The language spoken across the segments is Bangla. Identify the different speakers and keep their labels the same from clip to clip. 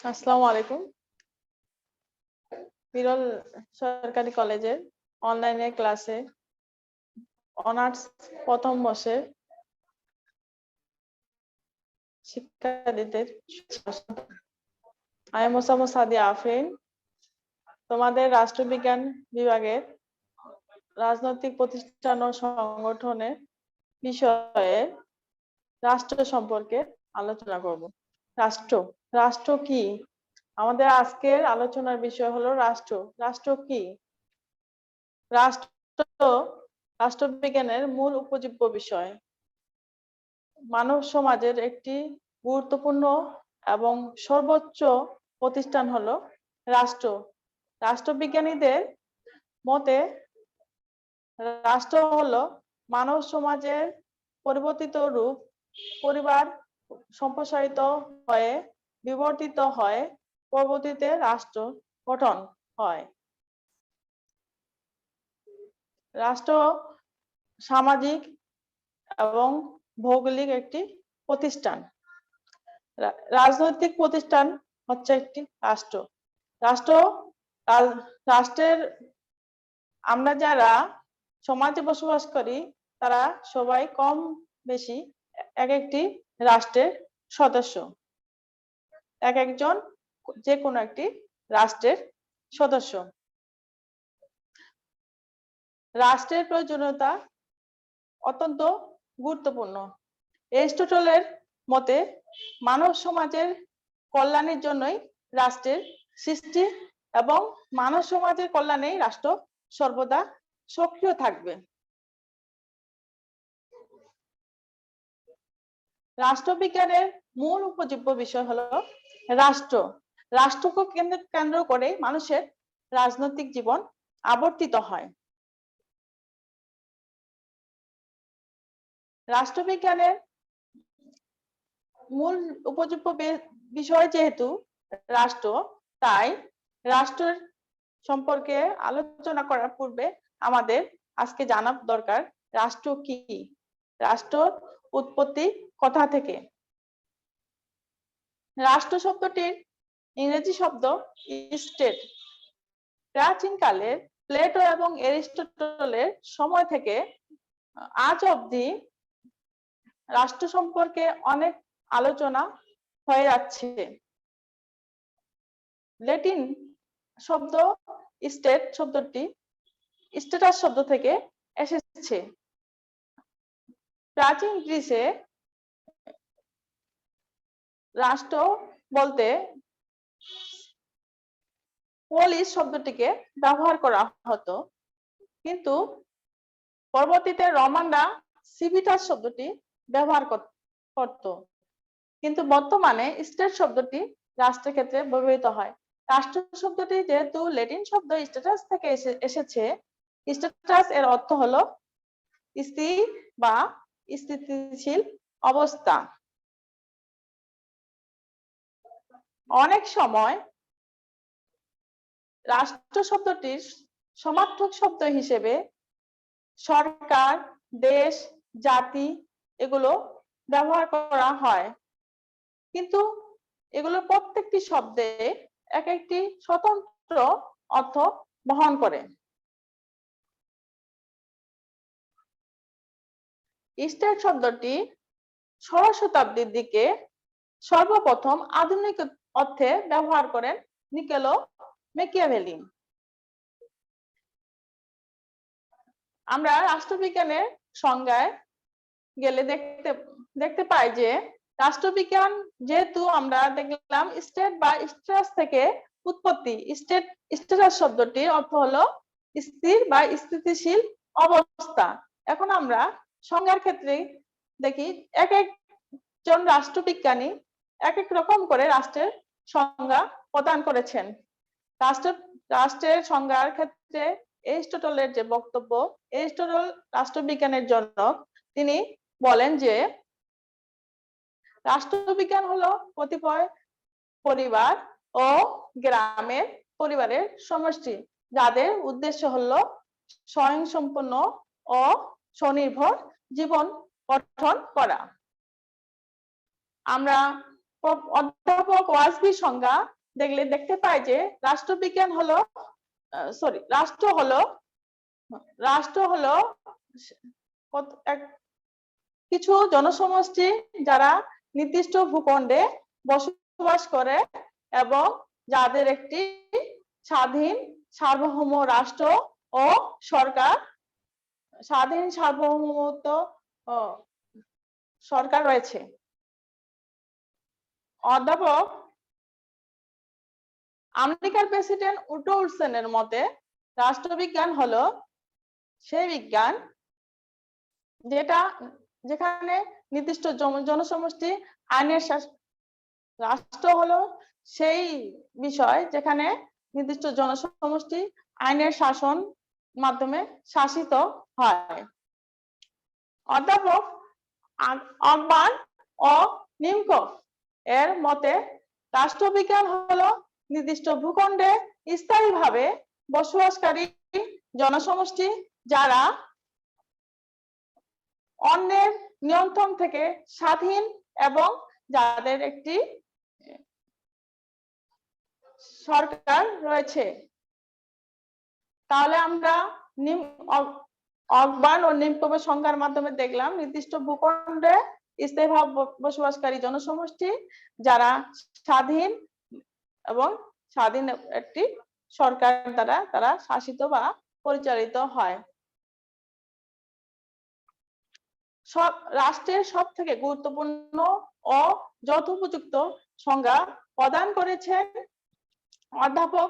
Speaker 1: আসসালামু আলাইকুম। বিরল সরকারি কলেজের অনলাইনে ক্লাসে অনার্স প্রথম বর্ষের শিক্ষার্থীদের আমি মোসাম্মদ সাদিয়া আফরিন, তোমাদের রাষ্ট্রবিজ্ঞান বিভাগের রাজনৈতিক প্রতিষ্ঠান ও সংগঠনের বিষয়ে রাষ্ট্র সম্পর্কে আলোচনা করব। রাষ্ট্র রাষ্ট্র কি? আমাদের আজকের আলোচনার বিষয় হলো রাষ্ট্র। রাষ্ট্র কি? রাষ্ট্র রাষ্ট্রবিজ্ঞানের মূল উপজীব্য বিষয়। মানব সমাজের একটি গুরুত্বপূর্ণ এবং সর্বোচ্চ প্রতিষ্ঠান হলো রাষ্ট্র। রাষ্ট্রবিজ্ঞানীদের মতে রাষ্ট্র হলো মানব সমাজের পরিবর্তিত রূপ। পরিবার সম্প্রসারিত হয়ে বিবর্তিত হয়, পরবর্তীতে রাষ্ট্র গঠন হয়। রাষ্ট্র সামাজিক এবং ভৌগোলিক একটি প্রতিষ্ঠান। রাজনৈতিক প্রতিষ্ঠান হচ্ছে একটি রাষ্ট্র। রাষ্ট্রের আমরা যারা সমাজে বসবাস করি তারা সবাই কম বেশি এক একটি রাষ্ট্রের সদস্য। এক একজন যে কোনো একটি রাষ্ট্রের সদস্য। রাষ্ট্রের প্রয়োজনীয়তা অত্যন্ত গুরুত্বপূর্ণ। এরিস্টটলের মতে মানব সমাজের কল্যাণের জন্যই রাষ্ট্রের সৃষ্টি এবং মানব সমাজের কল্যাণেই রাষ্ট্র সর্বদা সক্রিয় থাকবে। রাষ্ট্রবিজ্ঞানের মূল উপজীব্য বিষয় হলো রাষ্ট্র। রাষ্ট্রকে কেন্দ্র করে মানুষের রাজনৈতিক জীবন আবর্তিত হয়। রাষ্ট্রবিজ্ঞানের মূল উপজীব্য বিষয় যেহেতু রাষ্ট্র, তাই রাষ্ট্রের সম্পর্কে আলোচনা করার পূর্বে আমাদের আজকে জানা দরকার রাষ্ট্র কি। রাষ্ট্র উৎপত্তি কোথা থেকে? রাষ্ট্র শব্দটির ইংরেজি শব্দ স্টেট। প্রাচীনকালের প্লেটো এবং এরিস্টটলের সময় থেকে আজ অবধি রাষ্ট্র সম্পর্কে অনেক আলোচনা হয়ে যাচ্ছে। ল্যাটিন শব্দ স্টেট শব্দটি স্ট্যাটাস শব্দ থেকে এসেছে। প্রাচীন গ্রিসে রাষ্ট্র বলতে পোলিস শব্দটিকে ব্যবহার করা হতো, কিন্তু পরবর্তীতে রোমানরা সিভিটাস শব্দটি ব্যবহার করত। কিন্তু বর্তমানে স্টেট শব্দটি রাষ্ট্রের ক্ষেত্রে ব্যবহৃত হয়। রাষ্ট্র শব্দটি যেহেতু ল্যাটিন শব্দ স্ট্যাটাস থেকে এসেছে, স্ট্যাটাস এর অর্থ হলো স্থির বা স্থিতিশীল অবস্থা। অনেক সময় রাষ্ট্র শব্দটির সমার্থক শব্দ হিসেবে সরকার, দেশ, জাতি এগুলো ব্যবহার করা হয়, কিন্তু এগুলো প্রত্যেকটি শব্দে এক একটি স্বতন্ত্র অর্থ বহন করে। স্টেট শব্দটি 16 শতাব্দীর দিকে সর্বপ্রথম আধুনিক অর্থে ব্যবহার করেন নিকোলো ম্যাকিয়াভেলি। আমরা রাষ্ট্রবিজ্ঞানের সংজ্ঞায় গেলে দেখতে পাই যে রাষ্ট্রবিজ্ঞান যেহেতু আমরা দেখলাম স্টেট বা স্ট্যাটাস থেকে উৎপত্তি। স্ট্যাটাস শব্দটির অর্থ হলো স্থির বা স্থিতিশীল অবস্থা। এখন আমরা সংজ্ঞার ক্ষেত্রে দেখি এক একজন রাষ্ট্রবিজ্ঞানী এক এক রকম করে রাষ্ট্রের সংজ্ঞা প্রদান করেছেন। রাষ্ট্রের সংজ্ঞার ক্ষেত্রে এরিস্টটলের যে বক্তব্য, এরিস্টটল রাষ্ট্রবিজ্ঞানের জনক, তিনি বলেন যে রাষ্ট্রবিজ্ঞান হলো কতিপয় পরিবার ও গ্রামের পরিবারের সমষ্টি, যাদের উদ্দেশ্য হলো স্বয়ংসম্পূর্ণ ও স্বনির্ভর জীবন গঠন করা। আমরা অধ্যাপক ওয়াজবির সংজ্ঞা দেখতে পাই যে রাষ্ট্রবিজ্ঞান হলো রাষ্ট্র হলো কিছু জনসমষ্টি যারা নির্দিষ্ট ভূখণ্ডে বসবাস করে এবং যাদের একটি স্বাধীন সার্বভৌম রাষ্ট্র ও সরকার সার্বভৌমত্ব সরকার রয়েছে। অধ্যাপক আমেরিকার প্রেসিডেন্ট উড্রো উইলসনের মতে রাষ্ট্রবিজ্ঞান হলো সেই বিজ্ঞান যেখানে নির্দিষ্ট জনসমষ্টি আইনের রাষ্ট্র হলো সেই বিষয় যেখানে নির্দিষ্ট জনসমষ্টি আইনের শাসন মাধ্যমে শাসিত হয়। অধ্যাপক অকবার্ন ও নিমকভ এর মতে রাষ্ট্রবিজ্ঞান হলো নির্দিষ্ট ভূখণ্ডে স্থায়ীভাবে বসবাসকারী জনসমষ্টি যারা অন্যের নিয়ন্ত্রণ থেকে স্বাধীন এবং যাদের একটি সরকার রয়েছে। তাহলে আমরা অকবার্ন ও নিমকভের সংজ্ঞার মাধ্যমে দেখলাম নির্দিষ্ট ভূখণ্ডে স্থায়ীভাবে বসবাসকারী জনসমষ্টি যারা স্বাধীন এবং স্বাধীন একটি সরকার দ্বারা তারা শাসিত বা পরিচালিত হয়। রাষ্ট্রের সব থেকে গুরুত্বপূর্ণ ও যথোপযুক্ত সংজ্ঞা প্রদান করেছেন অধ্যাপক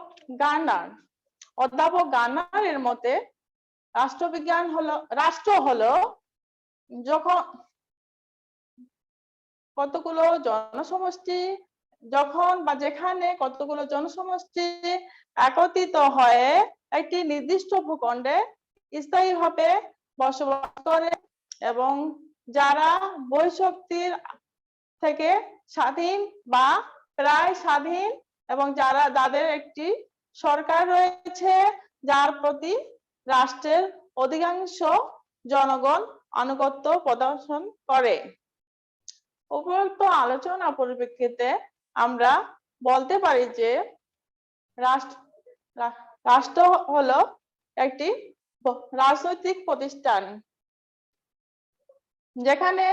Speaker 1: গার্নার এর মতে রাষ্ট্র হলো যখন কতগুলো জনসমষ্টি যেখানে কতগুলো জনসমষ্টি একত্রিত হয়ে একটি নির্দিষ্ট ভূখণ্ডে স্থায়ীভাবে বসবাস করে এবং যারা বৈশক্তির থেকে স্বাধীন বা প্রায় স্বাধীন এবং যাদের একটি সরকার রয়েছে যার প্রতি রাষ্ট্রের অধিকাংশ জনগণ আনুগত্য প্রদর্শন করে। উপরোক্ত আলোচনা পরিপ্রেক্ষিতে আমরা বলতে পারি যে রাষ্ট্র হলো একটি রাজনৈতিক প্রতিষ্ঠান যেখানে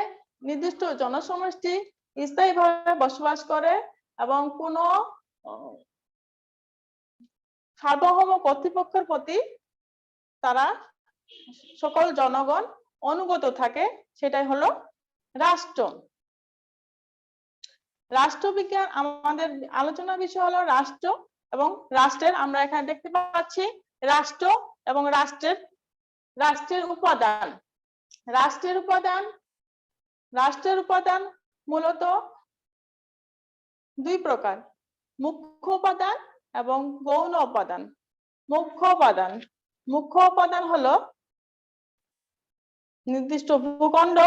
Speaker 1: নির্দিষ্ট জনসমষ্টি স্থায়ীভাবে বসবাস করে এবং কোন সার্বভৌম কর্তৃপক্ষের প্রতি তারা সকল জনগণ অনুগত থাকে, সেটাই হলো রাষ্ট্র। রাষ্ট্রবিজ্ঞান আমাদের আলোচনার বিষয় হলো রাষ্ট্র এবং রাষ্ট্রের আমরা এখানে দেখতে পাচ্ছি রাষ্ট্র এবং রাষ্ট্রের উপাদান। রাষ্ট্রের উপাদান মূলত দুই প্রকার, মুখ্য উপাদান এবং গৌণ উপাদান। মুখ্য উপাদান হলো নির্দিষ্ট ভূখণ্ড।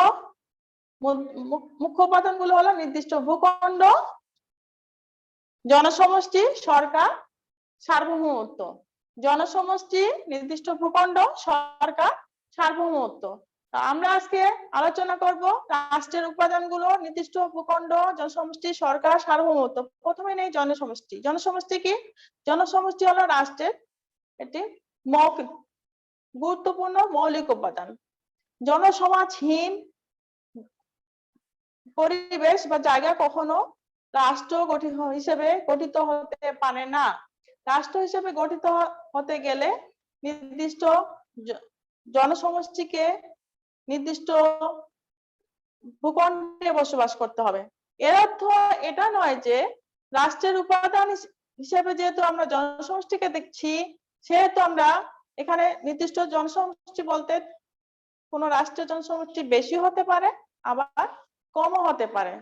Speaker 1: মুখ্য উপাদানগুলো হলো নির্দিষ্ট ভূখণ্ড, জনসমষ্টি, সরকার, সার্বভৌমত্ব। জনসমষ্টি, নির্দিষ্ট ভূখণ্ড, সরকার, সার্বভৌমত্ব। আমরা আজকে আলোচনা করব রাষ্ট্রের উপাদানগুলো, নির্দিষ্ট ভূখণ্ড, জনসমষ্টি, সরকার, সার্বভৌমত্ব। প্রথমে নেই জনসমষ্টি। জনসমষ্টি কি? জনসমষ্টি হলো রাষ্ট্রের একটি গুরুত্বপূর্ণ মৌলিক উপাদান। জনসমাজহীন পরিবেশ বা জায়গা কখনো রাষ্ট্র হিসেবে গঠিত হতে পারে না। রাষ্ট্র হিসেবে গঠিত হতে গেলে নির্দিষ্ট জনসমষ্টিকে নির্দিষ্ট ভূখণ্ডে বসবাস করতে হবে। এর অর্থ এটা নয় যে রাষ্ট্রের উপাদান হিসেবে যেহেতু আমরা জনসমষ্টিকে দেখছি, সেহেতু আমরা এখানে নির্দিষ্ট জনসমষ্টি বলতে কোন রাষ্ট্রের জনসমষ্টি বেশি হতে পারে, আবার কমও হতে পারে।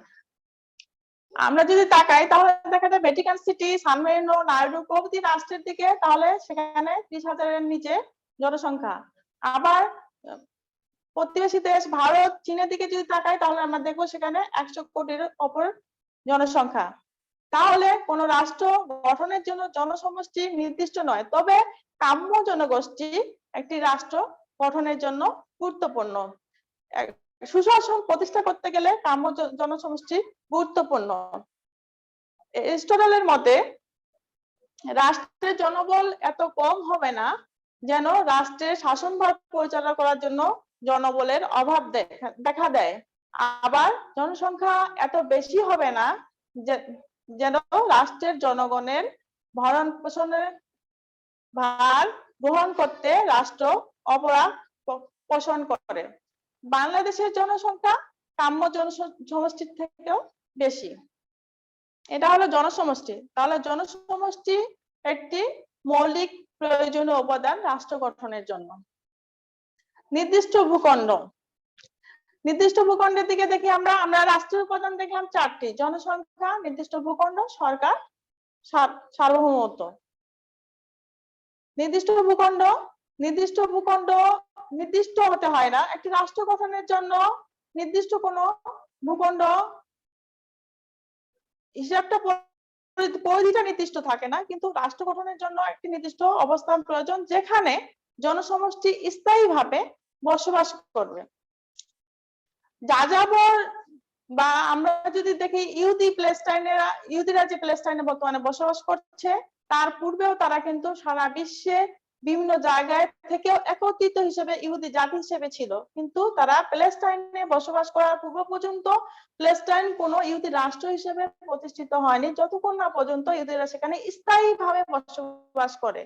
Speaker 1: আমরা যদি তাকাই তাহলে দেখা যায় ভ্যাটিকান সিটি, সান মেরিনো, নাইরোবি প্রভৃতি রাষ্ট্রের দিকে, তাহলে সেখানে 30,000-এর নিচে জনসংখ্যা। আবার প্রতিবেশী দেশ ভারত, চীনের দিকে যদি তাকাই তাহলে আমরা দেখবো সেখানে 100 কোটির উপর জনসংখ্যা। তাহলে কোন রাষ্ট্র গঠনের জন্য জনসমষ্টি নির্দিষ্ট নয়, তবে কাম্য জনগোষ্ঠী একটি রাষ্ট্র গঠনের জন্য গুরুত্বপূর্ণ। সুশাসন প্রতিষ্ঠা করতে গেলে কাম্য জনসমষ্টি গুরুত্বপূর্ণ। এরিস্টটলের মতে রাষ্ট্রের জনবল এত কম হবে না যেন রাষ্ট্রের শাসনভার পরিচালনা করার জন্য জনবলের অভাব দেখা দেয়। আবার জনসংখ্যা এত বেশি হবে না যেন রাষ্ট্রের জনগণের ভরণ পোষণের ভার গ্রহণ করতে রাষ্ট্র অপরাধ পোষণ করে। বাংলাদেশের জনসংখ্যা কাম্য জনসমষ্টির থেকেও বেশি। এটা হলো জনসমষ্টি। তাহলে জনসমষ্টি একটি মৌলিক প্রয়োজনীয় উপাদান রাষ্ট্র গঠনের জন্য। নির্দিষ্ট ভূখণ্ড, নির্দিষ্ট ভূখণ্ডের দিকে দেখি আমরা রাষ্ট্রের উপাদান দেখলাম চারটি: জনসংখ্যা, নির্দিষ্ট ভূখণ্ড, সরকার, সার্বভৌমত্ব। নির্দিষ্ট ভূখণ্ড, নির্দিষ্ট ভূখণ্ড নির্দিষ্ট হতে হয় না। একটি রাষ্ট্র গঠনের জন্য নির্দিষ্ট কোনো ভূখণ্ড হিসাবটা পরিধিটা নির্দিষ্ট থাকে না, কিন্তু রাষ্ট্র গঠনের জন্য একটি নির্দিষ্ট অবস্থান প্রয়োজন যেখানে জনসমষ্টি স্থায়ীভাবে বসবাস করবে। যাযাবর বা আমরা যদি দেখি ইহুদিরা যে প্যালেস্টাইনে বর্তমানে বসবাস করছে, তার পূর্বেও তারা কিন্তু সারা বিশ্বে বিভিন্ন জায়গায় থেকেও একত্রিত হিসেবে ইহুদি জাতি হিসেবে ছিল, কিন্তু তারা প্যালেস্টাইনে বসবাস করার পূর্ব পর্যন্ত প্যালেস্টাইন কোনো ইহুদি রাষ্ট্র হিসেবে প্রতিষ্ঠিত হয়নি, যতক্ষণ না পর্যন্ত ইহুদিরা সেখানে স্থায়ীভাবে বসবাস করে।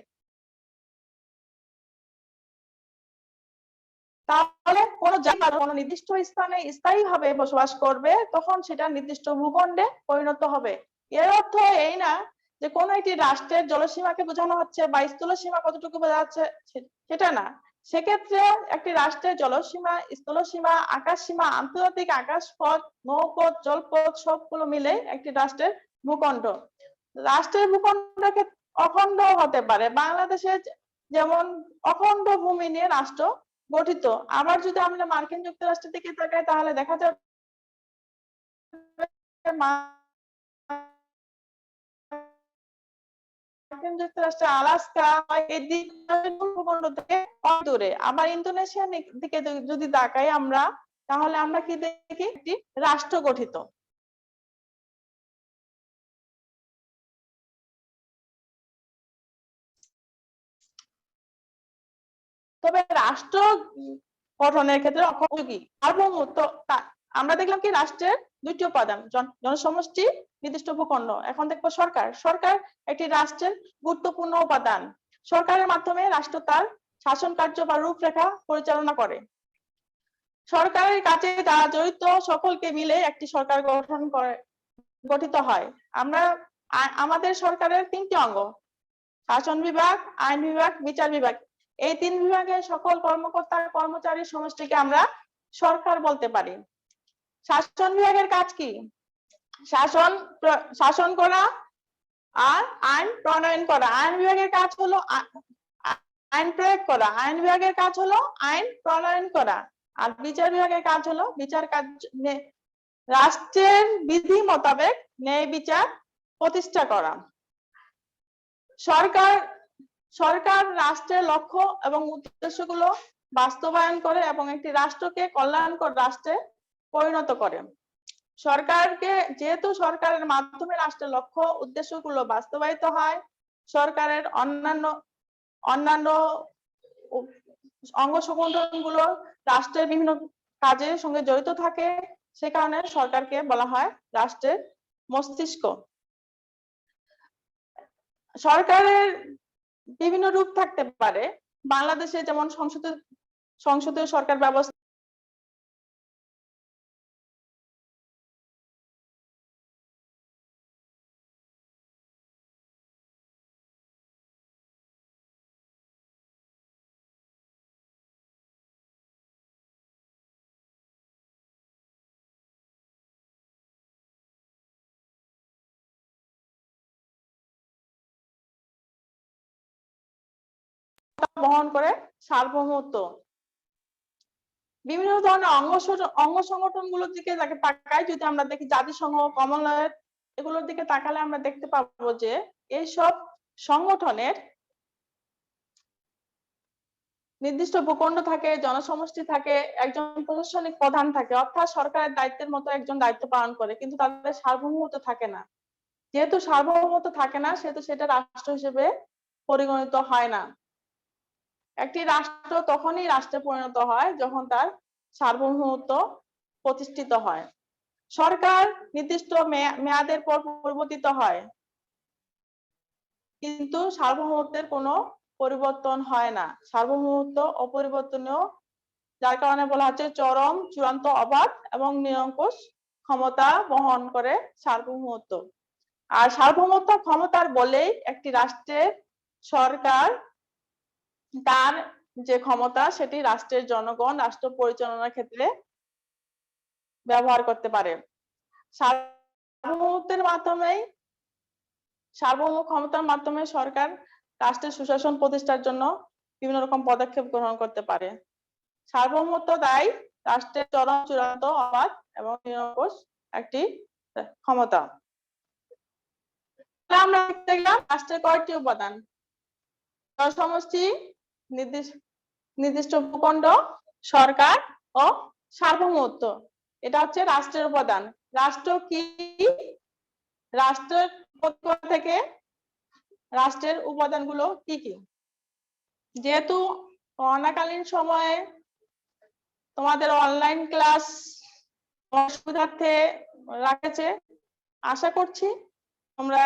Speaker 1: তাহলে কোন জাতি কোন নির্দিষ্ট স্থানে স্থায়ীভাবে বসবাস করবে, তখন সেটা নির্দিষ্ট ভূখণ্ডে পরিণত হবে। এর অর্থ এই না যে কোন একটি রাষ্ট্রের জলসীমাকে বোঝানো হচ্ছে বা স্থলসীমা কতটুকু বোঝা যাচ্ছে, সেটা না। সেক্ষেত্রে একটি রাষ্ট্রের জলসীমা, স্থলসীমা, আকাশসীমা, আন্তর্জাতিক আকাশপথ, নৌপথ, জলপথ সবগুলো মিলে একটি রাষ্ট্রের ভূখণ্ড। রাষ্ট্রের ভূখণ্ড অখণ্ড হতে পারে। বাংলাদেশে যেমন অখণ্ড ভূমি নিয়ে রাষ্ট্র গঠিত। আবার যদি আমরা মার্কিন যুক্তরাষ্ট্রের দিকে তাকাই, তাহলে দেখা যাবে মার্কিন যুক্তরাষ্ট্রে আলাস্কা ভূখণ্ড থেকে দূরে। আবার ইন্দোনেশিয়ার দিকে যদি তাকাই আমরা, তাহলে আমরা কি দেখি? একটি রাষ্ট্র গঠিত। তবে রাষ্ট্র গঠনের ক্ষেত্রে উপযোগী সার্বভৌমত্ব, আমরা দেখলাম কি রাষ্ট্রের দুইটি উপাদান: জনসমষ্টি, নির্দিষ্ট ভূখণ্ড। এখন দেখবো সরকার। সরকার একটি রাষ্ট্রের গুরুত্বপূর্ণ উপাদান। সরকারের মাধ্যমে রাষ্ট্র তার শাসন কার্য বা রূপরেখা পরিচালনা করে। সরকারের কাছে যারা জড়িত সকলকে মিলে একটি সরকার গঠিত হয়। আমাদের সরকারের তিনটি অঙ্গ: শাসন বিভাগ, আইন বিভাগ, বিচার বিভাগ। এই তিন বিভাগের সকল কর্মকর্তা কর্মচারীর সমষ্টিকে আমরা সরকার বলতে পারি। শাসন বিভাগের কাজ কি? শাসন করা আর আইন প্রণয়ন করা। আইন বিভাগের কাজ হলো আইন প্রয়োগ করা। আইন বিভাগের কাজ হলো আইন প্রণয়ন করা। আর বিচার বিভাগের কাজ হলো বিচার কাজ, রাষ্ট্রের বিধি মোতাবেক ন্যায় বিচার প্রতিষ্ঠা করা। সরকার রাষ্ট্রের লক্ষ্য এবং উদ্দেশ্যগুলো বাস্তবায়ন করে এবং একটি রাষ্ট্রকে কল্যাণকর রাষ্ট্রে পরিণত করে। যেহেতু সরকারের মাধ্যমে রাষ্ট্রের লক্ষ্য উদ্দেশ্যগুলো বাস্তবায়িত হয়, সরকারের অন্যান্য অঙ্গ সংগঠনগুলো রাষ্ট্রের বিভিন্ন কাজের সঙ্গে জড়িত থাকে, সে কারণে সরকারকে বলা হয় রাষ্ট্রের মস্তিষ্ক। সরকারের বিভিন্ন রূপ থাকতে পারে। বাংলাদেশে যেমন সংসদীয় সরকার ব্যবস্থা, বহন করে সার্বভৌমত্ব। বিভিন্ন ধরনের অঙ্গ সংগঠন গুলোর দিকে তাকাই, যদি আমরা দেখি জাতিসংঘ, কমনওয়েলথ, এগুলোর দিকে তাকালে আমরা দেখতে পাবো যে এইসব সংগঠনের নির্দিষ্ট ভূখণ্ড থাকে, জনসমষ্টি থাকে, একজন প্রশাসনিক প্রধান থাকে, অর্থাৎ সরকারের দায়িত্বের মতো একজন দায়িত্ব পালন করে, কিন্তু তাদের সার্বভৌমত্ব থাকে না। যেহেতু সার্বভৌমত্ব থাকে না, সেহেতু সেটা রাষ্ট্র হিসেবে পরিগণিত হয় না। একটি রাষ্ট্র তখনই রাষ্ট্রে পরিণত হয় যখন তার সার্বভৌমত্ব প্রতিষ্ঠিত হয়। সরকার নির্দিষ্ট মেয়াদের পর পরিবর্তিত হয়, কিন্তু সার্বভৌমত্বের কোনো পরিবর্তন হয় না। সার্বভৌমত্ব অপরিবর্তনীয়, যার কারণে বলা হচ্ছে চরম, চূড়ান্ত, অবাধ এবং নিরঙ্কুশ ক্ষমতা বহন করে সার্বভৌমত্ব। আর সার্বভৌমত্ব ক্ষমতার বলেই একটি রাষ্ট্রের সরকার তার যে ক্ষমতা সেটি রাষ্ট্রের জনগণ রাষ্ট্র পরিচালনার ক্ষেত্রে ব্যবহার করতে পারে। সার্বভৌমত্বের মাধ্যমেই, সার্বভৌম ক্ষমতার মাধ্যমে সরকার রাষ্ট্রের সুশাসন প্রতিষ্ঠার জন্য বিভিন্ন রকম পদক্ষেপ গ্রহণ করতে পারে। সার্বভৌমত্ব দায় রাষ্ট্রের চরম, চূড়ান্ত, অবাধ এবং নিরঙ্কুশ একটি ক্ষমতা। আমরা দেখতে গেলাম রাষ্ট্রের কয়টি উপাদান: জনসমষ্টি, নির্দিষ্ট ভূখণ্ড, সরকার ও সার্বভৌমত্ব। এটা হচ্ছে রাষ্ট্রের উপাদান। রাষ্ট্র কি? রাষ্ট্রের থেকে রাষ্ট্রের উপাদানগুলো কি কি? যেহেতু করোনাকালীন সময়ে তোমাদের অনলাইন ক্লাস সুবিধার্থে রাখেছে, আশা করছি তোমরা